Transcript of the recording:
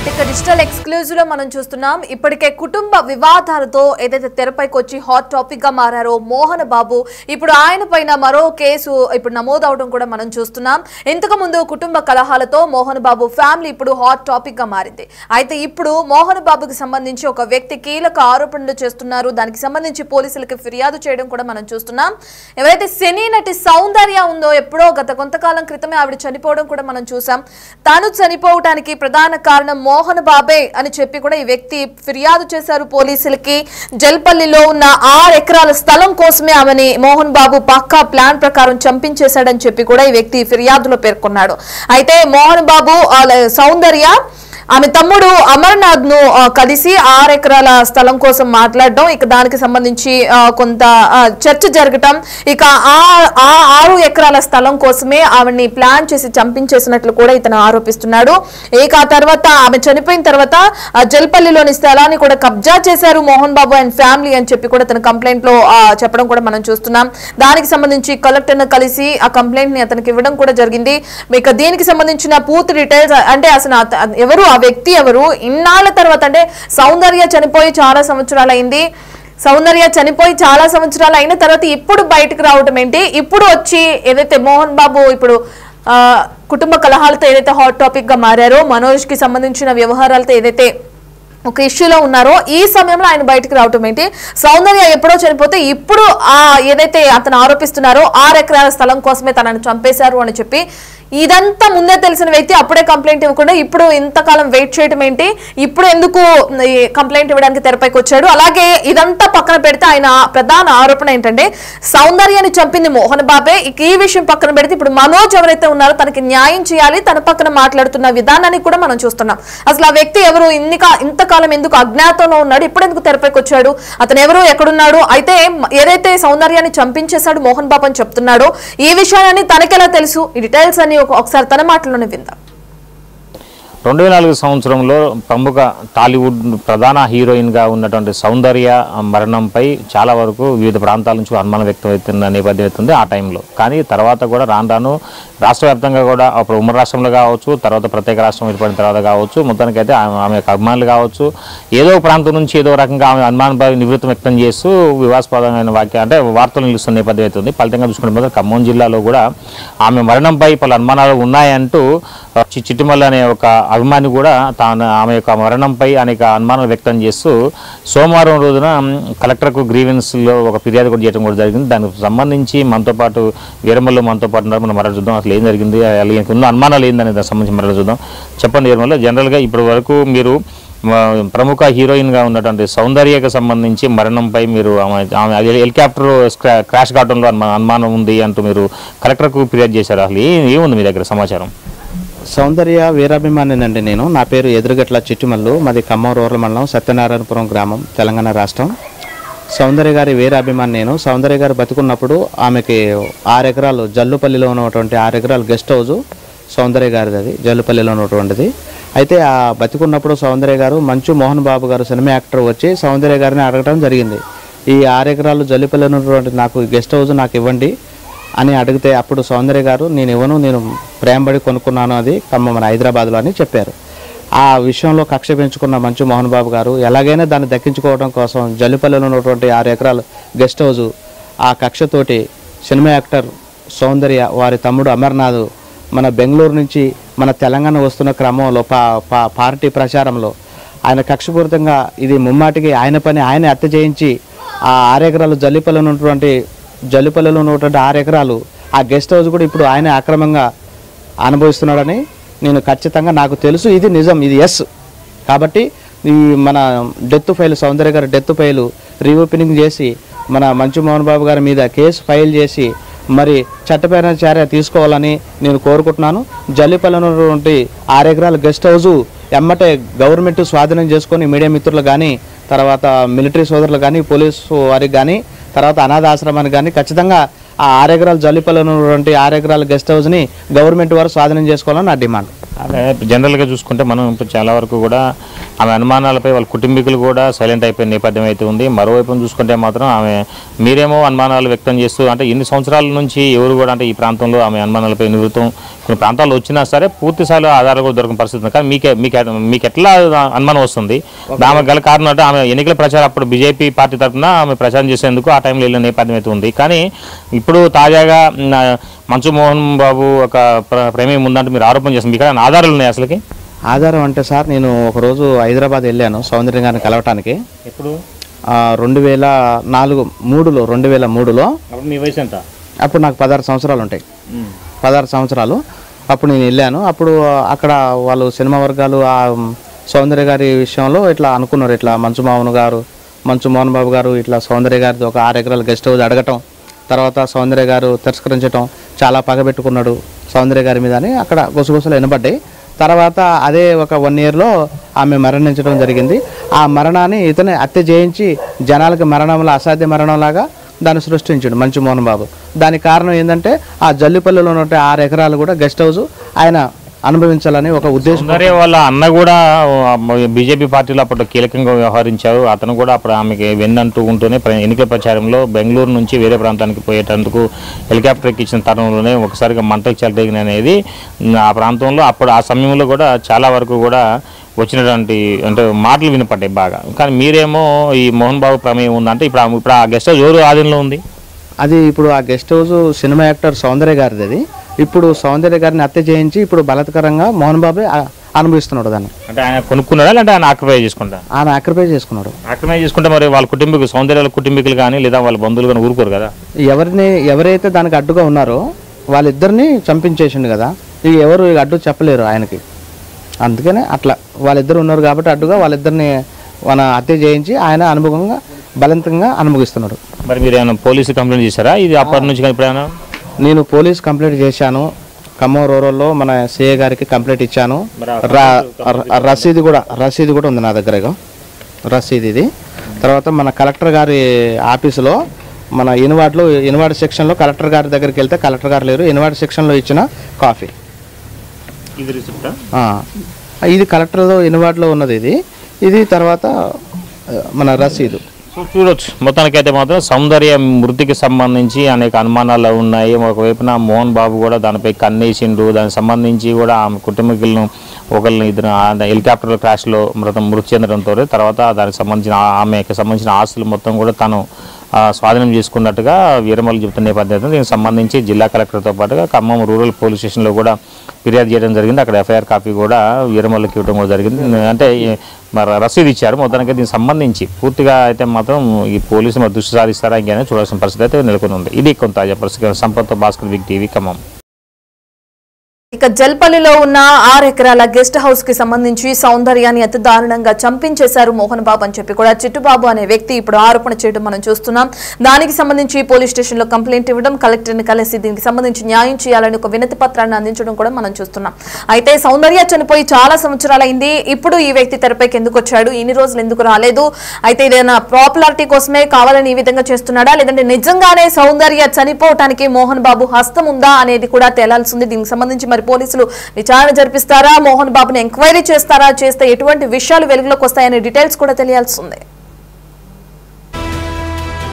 ఇక digital exclusive లో మనం చూస్తున్నాం. ఇప్పటికే కుటుంబ వివాదాలతో ఏదైతే తెరపైకి వచ్చి హాట్ టాపిక్ గా మారారో మోహన్ బాబు, ఇప్పుడు ఆయన పైన మరో కేసు ఇప్పుడు నమోదవడం కూడా మనం చూస్తున్నాం. ఇంతకు ముందు కుటుంబ కలహాలతో మోహన్ బాబు ఫ్యామిలీ ఇప్పుడు హాట్ టాపిక్ గా మారింది. అయితే ఇప్పుడు మోహన్ బాబుకి సంబంధించి ఒక వ్యక్తి కీలక ఆరోపణలు చేస్తున్నారు. దానికి సంబంధించి పోలీసులకు ఫిర్యాదు చేయడం కూడా మనం చూస్తున్నాం. ఎవరైతే సినీ నటి సౌందర్య ఉందో, ఎప్పుడో గత కొంతకాలం క్రితమే ఆవిడ చనిపోవడం కూడా మనం చూసాం. తాను చనిపోవడానికి ప్రధాన కారణం మోహన్ బాబే అని చెప్పి కూడా ఈ వ్యక్తి ఫిర్యాదు చేశారు పోలీసులకి. జల్పల్లిలో ఉన్న 6 ఎకరాల స్థలం కోసమే ఆమెని మోహన్ బాబు పక్కా ప్లాన్ ప్రకారం చంపించేశాడని చెప్పి కూడా ఈ వ్యక్తి ఫిర్యాదులో పేర్కొన్నాడు. అయితే మోహన్ బాబు సౌందర్య ఆమె తమ్ముడు అమర్నాథ్ ను కలిసి 6 ఎకరాల స్థలం కోసం మాట్లాడడం, ఇక దానికి సంబంధించి కొంత చర్చ జరగటం, ఇక ఆ 6 ఎకరాల స్థలం కోసమే ఆమెని ప్లాన్ చేసి చంపించేసినట్లు కూడా ఇతను ఆరోపిస్తున్నాడు. ఇక ఆ తర్వాత ఆమె చనిపోయిన తర్వాత జల్పల్లిలోని స్థలాన్ని కూడా కబ్జా చేశారు మోహన్ బాబు అండ్ ఫ్యామిలీ అని చెప్పి కూడా తన కంప్లైంట్ లో చెప్పడం కూడా మనం చూస్తున్నాం. దానికి సంబంధించి కలెక్టర్ ను కలిసి ఆ కంప్లైంట్ ని అతనికి ఇవ్వడం కూడా జరిగింది. ఇక దీనికి సంబంధించిన పూర్తి డీటెయిల్స్, అంటే అసలు ఎవరు ఆ వ్యక్తి ఎవరు, ఇన్నాళ్ల తర్వాత, అంటే సౌందర్య చనిపోయి చాలా సంవత్సరాలు అయింది, సౌందర్య చనిపోయి చాలా సంవత్సరాలు అయిన తర్వాత ఇప్పుడు బయటకు రావటం ఏంటి, ఇప్పుడు వచ్చి ఏదైతే మోహన్ బాబు ఇప్పుడు కుటుంబ కలహాలతో ఏదైతే హాట్ టాపిక్ గా మారారో, మనోజ్ కి సంబంధించిన వ్యవహారాలతో ఏదైతే ఒక ఇష్యూలో ఉన్నారో, ఈ సమయంలో ఆయన బయటకు రావటం ఏంటి, సౌందర్య ఎప్పుడో చనిపోతే ఇప్పుడు ఏదైతే అతను ఆరోపిస్తున్నారో 6 ఎకరాల స్థలం కోసమే తనను చంపేశారు అని చెప్పి, ఇదంతా ముందే తెలిసిన వ్యక్తి అప్పుడే కంప్లైంట్ ఇవ్వకుండా ఇప్పుడు ఇంతకాలం వెయిట్ చేయడం ఏంటి, ఇప్పుడు ఎందుకు కంప్లైంట్ ఇవ్వడానికి తెరపైకి వచ్చాడు? అలాగే ఇదంతా పక్కన పెడితే ఆయన ప్రధాన ఆరోపణ ఏంటంటే సౌందర్యాన్ని చంపింది మోహన్ బాబే. ఈ విషయం పక్కన పెడితే ఇప్పుడు మనోజ్ ఎవరైతే ఉన్నారో తనకి న్యాయం చేయాలి, తన పక్కన మాట్లాడుతున్న విధానాన్ని కూడా మనం చూస్తున్నాం. అసలు ఆ వ్యక్తి ఎవరు, ఇంతకాలం ఎందుకు అజ్ఞాతంలో ఉన్నాడు, ఇప్పుడు ఎందుకు తెరపైకి వచ్చాడు, అతను ఎవరు, ఎక్కడున్నాడు? అయితే ఏదైతే సౌందర్యాన్ని చంపించేశాడు మోహన్ బాబు అని చెప్తున్నాడో, ఈ విషయాన్ని తనకెలా తెలుసు? ఈ డీటెయిల్స్ అని ఒకసారి తన మాటలోనే విందాం. 2004 సంవత్సరంలో ప్రముఖ టాలీవుడ్ ప్రధాన హీరోయిన్గా ఉన్నటువంటి సౌందర్య మరణంపై చాలా వరకు వివిధ ప్రాంతాల నుంచి అనుమానం వ్యక్తమవుతున్న నేపథ్యం అవుతుంది ఆ టైంలో. కానీ తర్వాత కూడా రాను రాష్ట్ర వ్యాప్తంగా కూడా అప్పుడు ఉమ్మడి రాష్ట్రంలో కావచ్చు, తర్వాత ప్రత్యేక రాష్ట్రం ఏర్పడిన తర్వాత కావచ్చు, మొత్తానికైతే ఆమె యొక్క అభిమానులు కావచ్చు, ఏదో ప్రాంతం నుంచి ఏదో రకంగా ఆమె అనుమాన నివృత్తి వ్యక్తం చేస్తూ వివాదాస్పదమైన అంటే వార్తలు నిలుస్తున్న నేపథ్యం అవుతుంది. ఫలితంగా చూసుకుంటే ఖమ్మం జిల్లాలో కూడా ఆమె మరణంపై పలు అనుమానాలు ఉన్నాయంటూ చిట్టిమల్లి అనే ఒక అభిమాని కూడా ఆమె యొక్క మరణంపై అనేక అనుమానాలు వ్యక్తం చేస్తూ సోమవారం రోజున కలెక్టర్కు గ్రీవెన్స్లో ఒక ఫిర్యాదు కూడా చేయడం కూడా జరిగింది. దానికి సంబంధించి మనతో పాటు వీరమల్లు మనతో పాటు ఉన్నారు. మనం మరల చూద్దాం అసలు ఏం జరిగింది, ఉన్న అనుమానాలు ఏందని దానికి సంబంధించి మరల చూద్దాం. చెప్పండి వీరమల్లు, జనరల్గా ఇప్పటి వరకు మీరు ప్రముఖ హీరోయిన్గా ఉన్నటువంటి సౌందర్యకు సంబంధించి మరణంపై మీరు ఆమె హెలికాప్టర్ క్రాష్ కావడంలో అనుమానం ఉంది అంటూ మీరు కలెక్టర్కు ఫిర్యాదు చేశారు. అసలు ఏముంది మీ దగ్గర సమాచారం? సౌందర్య వీరాభిమానినండి నేను. నా పేరు ఎదురుగట్ల చిట్టిమల్లు, మాది ఖమ్మం రూరల్ మండలం సత్యనారాయణపురం గ్రామం, తెలంగాణ రాష్ట్రం. సౌందర్య గారి వీరాభిమాని నేను. సౌందర్య గారు బతుకున్నప్పుడు ఆమెకి 6 ఎకరాలు జల్లుపల్లిలో ఉన్నటువంటి 6 ఎకరాలు గెస్ట్ హౌస్ సౌందర్య గారిది, అది జల్లుపల్లిలో ఉన్నటువంటిది. అయితే ఆ బతుకున్నప్పుడు సౌందర్య గారు మంచు మోహన్ బాబు గారు సినిమా యాక్టర్ వచ్చి సౌందర్య గారిని అడగడం జరిగింది. ఈ 6 ఎకరాలు జల్లుపల్లిలో ఉన్నటువంటి నాకు గెస్ట్ హౌస్ నాకు ఇవ్వండి అని అడిగితే అప్పుడు సౌందర్య గారు నేను ఇవ్వను, నేను ప్రేమబడి కొనుక్కున్నాను, అది మన హైదరాబాద్లో అని చెప్పారు. ఆ విషయంలో కక్ష పెంచుకున్న మంచు మోహన్ బాబు గారు ఎలాగైనా దాన్ని దక్కించుకోవడం కోసం జల్లిపల్లిలో ఉన్నటువంటి 6 ఎకరాలు గెస్ట్ హౌస్ ఆ కక్షతోటి సినిమా యాక్టర్ సౌందర్య వారి తమ్ముడు అమర్నాథ్ మన బెంగళూరు నుంచి మన తెలంగాణ వస్తున్న క్రమంలో పార్టీ ప్రచారంలో ఆయన కక్షపూరితంగా ఇది ముమ్మాటికి ఆయన పని ఆయన హత్య చేయించి ఆ 6 ఎకరాలు జల్లిపల్లిలో ఉన్నటువంటి 6 ఎకరాలు ఆ గెస్ట్ హౌస్ కూడా ఇప్పుడు ఆయన అక్రమంగా అనుభవిస్తున్నాడని నేను ఖచ్చితంగా నాకు తెలుసు. ఇది నిజం, ఇది ఎస్. కాబట్టి ఈ మన డెత్ ఫైల్ సౌందర్య గారి డెత్ ఫైల్ రీఓపెనింగ్ చేసి మన మంచు మోహన్ బాబు గారి మీద కేసు ఫైల్ చేసి మరి చట్టపరమైన చర్య తీసుకోవాలని నేను కోరుకుంటున్నాను. జల్లిపల్లిలో ఉన్నటువంటి 6 ఎకరాల గెస్ట్ హౌస్ ఎమ్మటే గవర్నమెంట్ స్వాధీనం చేసుకొని మీడియా మిత్రులు కానీ, తర్వాత మిలిటరీ సోదరులు కానీ, పోలీసు వారికి కానీ, తర్వాత అనాథ ఆశ్రమానికి కానీ ఖచ్చితంగా ఆ 6 ఎకరాల జల్లిపల్లిలో ఉన్నటువంటి 6 ఎకరాల గెస్ట్ హౌస్ని గవర్నమెంట్ వారు స్వాధీనం చేసుకోవాలని నా డిమాండ్. అదే జనరల్గా చూసుకుంటే మనం ఇప్పుడు చాలా వరకు కూడా ఆమె అనుమానాలపై వాళ్ళ కుటుంబీకులు కూడా సైలెంట్ అయిపోయిన నేపథ్యం అయితే ఉంది. మరోవైపు చూసుకుంటే మాత్రం మీరేమో అనుమానాలు వ్యక్తం చేస్తూ అంటే ఇన్ని సంవత్సరాల నుంచి ఎవరు కూడా అంటే ఈ ప్రాంతంలో ఆమె అనుమానాలపై నివృత్తం కొన్ని ప్రాంతాల్లో వచ్చినా సరే పూర్తిస్థాయిలో ఆధారాలు కూడా దొరకని పరిస్థితి ఉంది. కానీ మీకు ఎట్లా అనుమానం వస్తుంది? ఆమె గల కారణం అంటే ఆమె ఎన్నికల ప్రచారం అప్పుడు బీజేపీ పార్టీ తరఫున ఆమె ప్రచారం చేసేందుకు ఆ టైంలో వెళ్ళిన నేపథ్యం అయితే ఉంది. కానీ ఇప్పుడు తాజాగా మంచు మోహన్ బాబు ఒక ప్రేమ ఉందంటే మీరు ఆరోపణ చేస్తారు. మీకు ఆధారాలు ఉన్నాయి? అసలుకి ఆధారం అంటే సార్, నేను ఒకరోజు హైదరాబాద్ వెళ్ళాను సౌందర్య గారిని కలవటానికి. ఎప్పుడు? 2003లో. మీ వయసు ఎంత? అప్పుడు నాకు 16 సంవత్సరాలు ఉంటాయి. 16 సంవత్సరాలు అప్పుడు నేను వెళ్ళాను. అప్పుడు అక్కడ వాళ్ళు సినిమా వర్గాలు ఆ సౌందర్య గారి విషయంలో ఇట్లా అనుకున్నారు, ఇట్లా మంచు మోహన్ బాబు గారు ఇట్లా సౌందర్య గారిది ఒక 6 ఎకరాల గెస్ట్ హౌస్ అడగటం, తర్వాత సౌందర్య గారు తిరస్కరించడం, చాలా పగబెట్టుకున్నాడు సౌందర్య గారి మీద అని అక్కడ గుసగుసలు వినబడ్డాయి. తర్వాత అదే ఒక 1 yearలో ఆమె మరణించడం జరిగింది. ఆ మరణాన్ని ఇతనే హత్య చేయించి జనాలకి మరణంలో అసాధ్య మరణంలాగా దాన్ని సృష్టించాడు మంచు మోహన్ బాబు. దానికి కారణం ఏంటంటే ఆ జల్లిపల్లిలో ఉన్న 6 ఎకరాలు కూడా గెస్ట్ హౌస్ ఆయన అనుభవించాలని ఒక ఉద్దేశం. వాళ్ళ అన్న కూడా బీజేపీ పార్టీలో అప్పుడు కీలకంగా వ్యవహరించారు. అతను కూడా అప్పుడు ఆమెకి వెన్నంటూ ఉంటూనే ఎన్నికల ప్రచారంలో బెంగళూరు నుంచి వేరే ప్రాంతానికి పోయేటందుకు హెలికాప్టర్ ఎక్కించిన తరుణంలోనే ఒకసారిగా మంటకు చెలరేగిన అనేది ఆ ప్రాంతంలో అప్పుడు ఆ సమయంలో కూడా చాలా వరకు కూడా వచ్చినటువంటి అంటే మాటలు వినపడ్డాయి బాగా. కానీ మీరేమో ఈ మోహన్ బాబు ప్రమేయం ఉందంటే ఇప్పుడు ఆ గెస్ట్ హౌస్ ఎవరు ఆధీనంలో ఉంది? అది ఇప్పుడు ఆ గెస్ట్ హౌస్ సినిమా యాక్టర్ సౌందర్య గారిది. అది ఇప్పుడు సౌందర్య గారిని హత్య చేయించి ఇప్పుడు బలత్కరంగా మోహన్ బాబే అనుభవిస్తున్నాడు దాన్ని. అంటే ఆయన కొనుక్కున్నాడా లేదంటే ఆయన ఆక్యుపై చేసుకుంటా? ఆయన ఆక్యుపై చేసుకున్నాడు. ఆక్యుపై చేసుకుంటే మరి వాళ్ళ కుటుంబీకులు సౌందర్యాల కుటుంబీకులు కానీ లేదా వాళ్ళ బంధువులు కానీ ఊరుకోరు కదా? ఎవరైతే దానికి అడ్డుగా ఉన్నారో వాళ్ళిద్దరిని చంపించేసిండు కదా. ఎవరు అడ్డు చెప్పలేరు ఆయనకి. అందుకనే అట్లా వాళ్ళిద్దరు ఉన్నారు కాబట్టి అడ్డుగా వాళ్ళిద్దరిని మన హత్య చేయించి ఆయన అనుభవంగా బలవంతంగా అనుభవిస్తున్నాడు. మరి మీరు ఏమైనా పోలీసు కంప్లైంట్ చేశారా ఇది అప్పటి నుంచి? ఎప్పుడైనా నేను పోలీస్ కంప్లైంట్ చేశాను. ఖమ్మం రూరల్లో మన సిఏ గారికి కంప్లైంట్ ఇచ్చాను. రసీదు కూడా ఉంది నా దగ్గర. రసీదు ఇది. తర్వాత మన కలెక్టర్ గారి ఆఫీసులో మన ఇన్వార్డ్ సెక్షన్లో కలెక్టర్ గారి దగ్గరికి వెళ్తే కలెక్టర్ గారు లేరు. ఇన్వార్డ్ సెక్షన్లో ఇచ్చిన కాపీ ఇది కలెక్టర్లో ఇన్వార్డ్లో ఉన్నది. ఇది తర్వాత మన రసీదు చూడొచ్చు. మొత్తానికైతే మాత్రం సౌందర్య మృతికి సంబంధించి అనేక అనుమానాలు ఉన్నాయి. ఒకవైపున మోహన్ బాబు కూడా దానిపై కన్నేసిండు. దానికి సంబంధించి కూడా ఆమె కుటుంబీకులను ఇద్దరు హెలికాప్టర్ క్రాష్లో మృతి చెందడంతో తర్వాత దానికి సంబంధించిన ఆమెకి సంబంధించిన ఆస్తులు మొత్తం కూడా తను స్వాధీనం చేసుకున్నట్టుగా వీరమల్లు చెబుతున్న నేపథ్యంలో దీనికి సంబంధించి జిల్లా కలెక్టర్తో పాటుగా ఖమ్మం రూరల్ పోలీస్ స్టేషన్లో కూడా ఫిర్యాదు చేయడం జరిగింది. అక్కడ ఎఫ్ఐఆర్ కాపీ కూడా వీరమల్లుకి ఇవ్వడం కూడా జరిగింది. అంటే మరి రసీదు ఇచ్చారు. మొత్తానికి దీనికి సంబంధించి పూర్తిగా అయితే మాత్రం ఈ పోలీసులు మరి దృష్టి సారిస్తారా ఇంకేనా చూడాల్సిన పరిస్థితి అయితే నెలకొని ఉంది. ఇది కొంత తాజా పరిస్థితి. Sampath Bhaskar, big TV, Khammam. ఇక జల్పల్లిలో ఉన్న 6 ఎకరాల గెస్ట్ హౌస్ కి సంబంధించి సౌందర్యాన్ని అతి దారుణంగా చంపించేశారు మోహన్ బాబు అని చెప్పి కూడా చిట్టుబాబు అనే వ్యక్తి ఇప్పుడు ఆరోపణ చేయడం మనం చూస్తున్నాం. దానికి సంబంధించి పోలీస్ స్టేషన్ లో కంప్లైంట్ ఇవ్వడం, కలెక్టర్ని కలిసి దీనికి సంబంధించి న్యాయం చేయాలని ఒక వినతి పత్రాన్ని అందించడం కూడా మనం చూస్తున్నాం. అయితే సౌందర్య చనిపోయి చాలా సంవత్సరాలైంది. ఇప్పుడు ఈ వ్యక్తి తెరపైకి ఎందుకు వచ్చాడు? ఇన్ని రోజులు ఎందుకు రాలేదు? అయితే ఏదైనా పాపులారిటీ కోసమే కావాలని ఈ విధంగా చేస్తున్నాడా, లేదంటే నిజంగానే సౌందర్య చనిపోవటానికి మోహన్ బాబు హస్తం ఉందా అనేది కూడా తేలాల్సింది. దీనికి సంబంధించి మరి పోలీసులు విచారణ జరిపిస్తారా, మోహన్ బాబుని ఎంక్వైరీ చేస్తారా, చేస్తే ఎటువంటి విషయాలు వెలుగులోకి వస్తాయనే డీటెయిల్స్ కూడా తెలియాల్సి ఉంది.